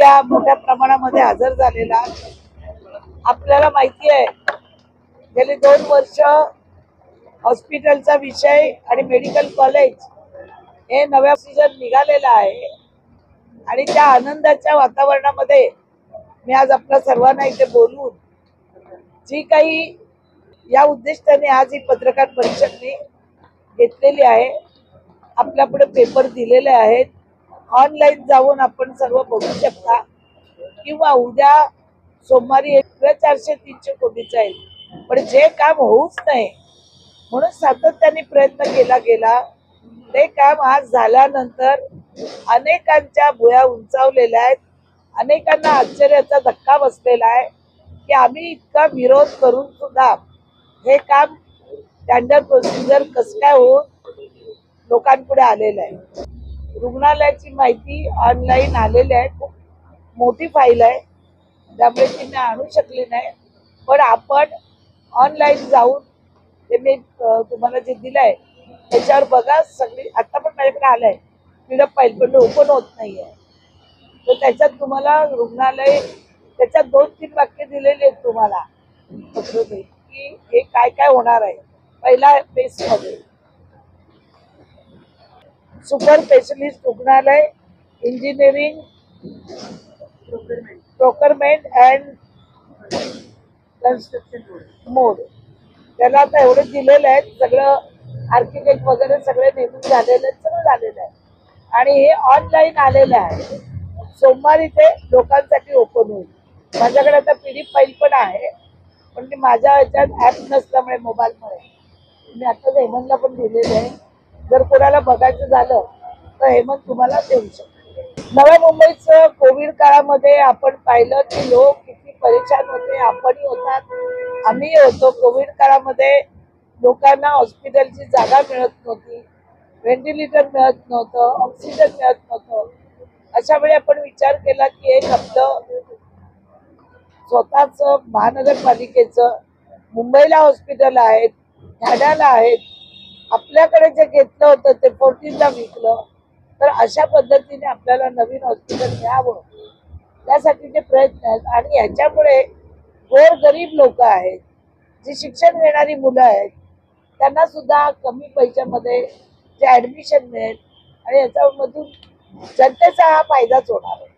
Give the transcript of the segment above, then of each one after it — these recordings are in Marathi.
इतक्या मोठ्या प्रमाणामध्ये हजर झालेला आपल्याला माहिती आहे। गेली 2 वर्ष हॉस्पिटलचा विषय आणि मेडिकल कॉलेज हे नव्या सीजन निघालेला आहे आणि त्या आनंदाच्या वातावरणामध्ये मी आज आपल्या सर्वांना इथे बोलून जी काही या उद्देशाने आज ही पत्रकार परिषद मी घेतलेली आहे, आपल्या पुढे पेपर दिलेले आहेत, ऑनलाईन जाऊन आपण सर्व बघू शकता किंवा उद्या सोमवारी 400-300 कोटीचं आहे, पण जे काम होऊच नाही म्हणून सातत्याने प्रयत्न केला गेला। ते काम आज झाल्यानंतर अनेकांच्या भुया उंचावलेल्या आहेत, अनेकांना आश्चर्याचा धक्का बसलेला आहे की आम्ही इतका विरोध करून सुद्धा हे काम स्टँडर्ड प्रोसिजर कसं काय होऊन लोकांपुढे आलेलं आहे। रुग्णालयाची माहिती ऑनलाईन आलेली आहे, खूप मोठी फाईल आहे त्यामुळे ती मी आणू शकली नाही, पण आपण ऑनलाईन जाऊन ते मी तुम्हाला जे दिलंय त्याच्यावर बघा। सगळी आता पण माझ्याकडे आलंय पीडीएफ फाईल, पण ओपन होत नाहीये, तर त्याच्यात तुम्हाला रुग्णालय त्याच्यात 2-3 वाक्य दिलेले आहेत तुम्हाला की हे काय काय होणार आहे। पहिला पेजमध्ये सुपर स्पेशलिस्ट रुग्णालय, इंजिनिअरिंग, प्रोक्युरमेंट अँड कन्स्ट्रक्शन मोड, त्याला आता एवढे दिलेले आहेत, सगळं आर्किटेक्ट वगैरे सगळे नेमून झालेले आहेत, सगळं झालेलं आहे आणि हे ऑनलाईन आलेलं आहे। सोमवारी ते लोकांसाठी ओपन होईल। माझ्याकडे आता पीडीएफ फाईल पण आहे, पण मी माझ्या ह्याच्यात ॲप नसल्यामुळे मोबाईलमुळे मी आता हेमंतला पण दिलेलं आहे, जर कोणाला बघायचं झालं तर हेमंत तुम्हाला देऊ शकतो। नव्या मुंबईचं कोविड काळामध्ये आपण पाहिलं की लोक किती परेशान होते, आपणही होतात, आम्ही होतो। कोविड काळामध्ये लोकांना हॉस्पिटलची जागा मिळत नव्हती, व्हेंटिलेटर मिळत नव्हतं, ऑक्सिजन मिळत नव्हतं। अशा वेळी आपण विचार केला की एक आपलं स्वतःच महानगरपालिकेचं मुंबईला हॉस्पिटल आहेत, ठाण्याला आहेत, आपल्याकडे जे घेतलं होतं ते 14ला विकलं, तर अशा पद्धतीने आपल्याला नवीन हॉस्पिटल मिळावं त्यासाठीचे प्रयत्न आहेत आणि ह्याच्यामुळे गोरगरीब लोक आहेत, जी शिक्षण घेणारी मुलं आहेत, त्यांना सुद्धा कमी पैशामध्ये जे ऍडमिशन मिळेल आणि याच्यामधून जनतेचा हा फायदाच होणार आहे।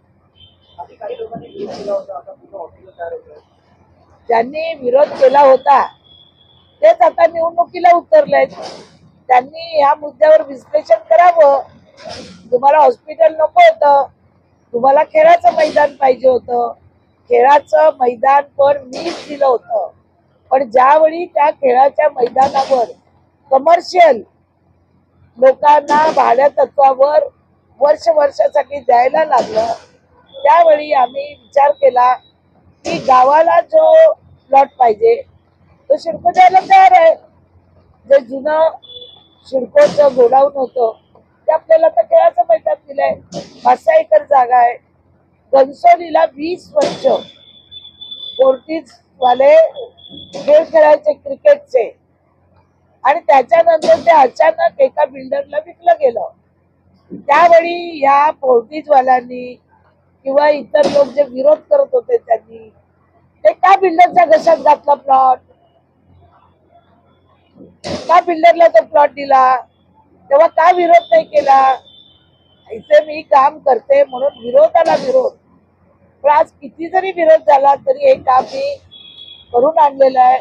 ज्यांनी विरोध केला होता तेच आता निवडणुकीला उतरलेत, त्यांनी या मुद्द्यावर विश्लेषण करावं। तुम्हाला हॉस्पिटल नको होतं, तुम्हाला खेळाचं मैदान पाहिजे होतं, खेळाचं मैदान पण मीच दिलं होतं, पण ज्यावेळी त्या खेळाच्या मैदानावर कमर्शियल लोकांना भाड्या तत्वावर वर्षासाठी द्यायला लागलं, त्यावेळी आम्ही विचार केला की गावाला जो प्लॉट पाहिजे तो सिडको द्यायला तयार आहे। जे जुनं सिडकोचं गोडाऊन होतं ते आपल्याला आता खेळाचं मैदान दिलंय, 5-6 एकर जागा आहे। घनसोलीला 20 वर्ष फोर्टीज वाले खेळ खेळायचे क्रिकेटचे आणि त्याच्यानंतर ते अचानक एका बिल्डरला विकलं गेलं। त्यावेळी या फोर्टीजवाल्यांनी किंवा इतर लोक जे विरोध करत होते त्यांनी ते का बिल्डरच्या घशात घातला प्लॉट, का बिल्डरला तो प्लॉट दिला, तेव्हा का विरोध नाही केला। इथे मी काम करते म्हणून विरोधाला विरोध, पण आज किती जरी विरोध झाला तरी हे काम मी करून आणलेलं आहे।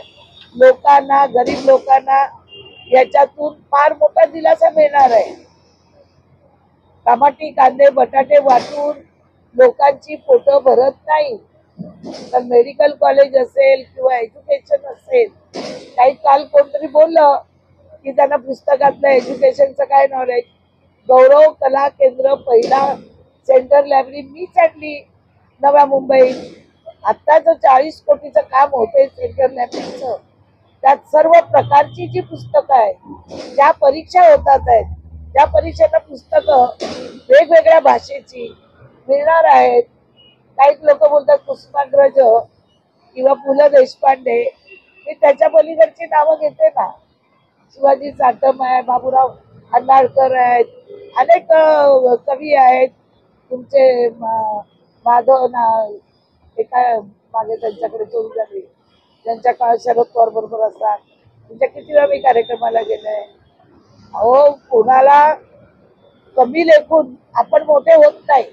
लोकांना, गरीब लोकांना याच्यातून फार मोठा दिलासा मिळणार आहे। टमाटे, कांदे, बटाटे वाटून लोकांची पोटं भरत नाही, तर मेडिकल कॉलेज असेल किंवा एज्युकेशन असेल, काही काल कोणतरी बोललं की त्यांना पुस्तकातलं एज्युकेशनचं काय नॉलेज। गौरव कला केंद्र पहिला सेंटर लायब्ररी मीच आणली नव्या मुंबईत। आता जो 40 कोटीचं काम होते सेंटर लायब्ररीचं, त्यात सर्व प्रकारची जी पुस्तकं आहेत, ज्या परीक्षा होतात आहेत त्या परीक्षेला पुस्तकं वेगवेगळ्या भाषेची मिळणार आहेत। काही लोक बोलतात कुसुमाग्रज किंवा पु ल देशपांडे, मी त्याच्या पलीकडची नावं घेते ना, शिवाजी साटम आहे, बाबूराव अंधाडकर आहेत, अनेक कवी आहेत, तुमचे माधव ना एका मागे त्यांच्याकडे चोरी झाली, त्यांच्या काळात शरद पवार बरोबर असतात, त्यांच्या किती वेळा मी कार्यक्रमाला गेले. अहो कोणाला कमी लेखून आपण मोठे होत नाही.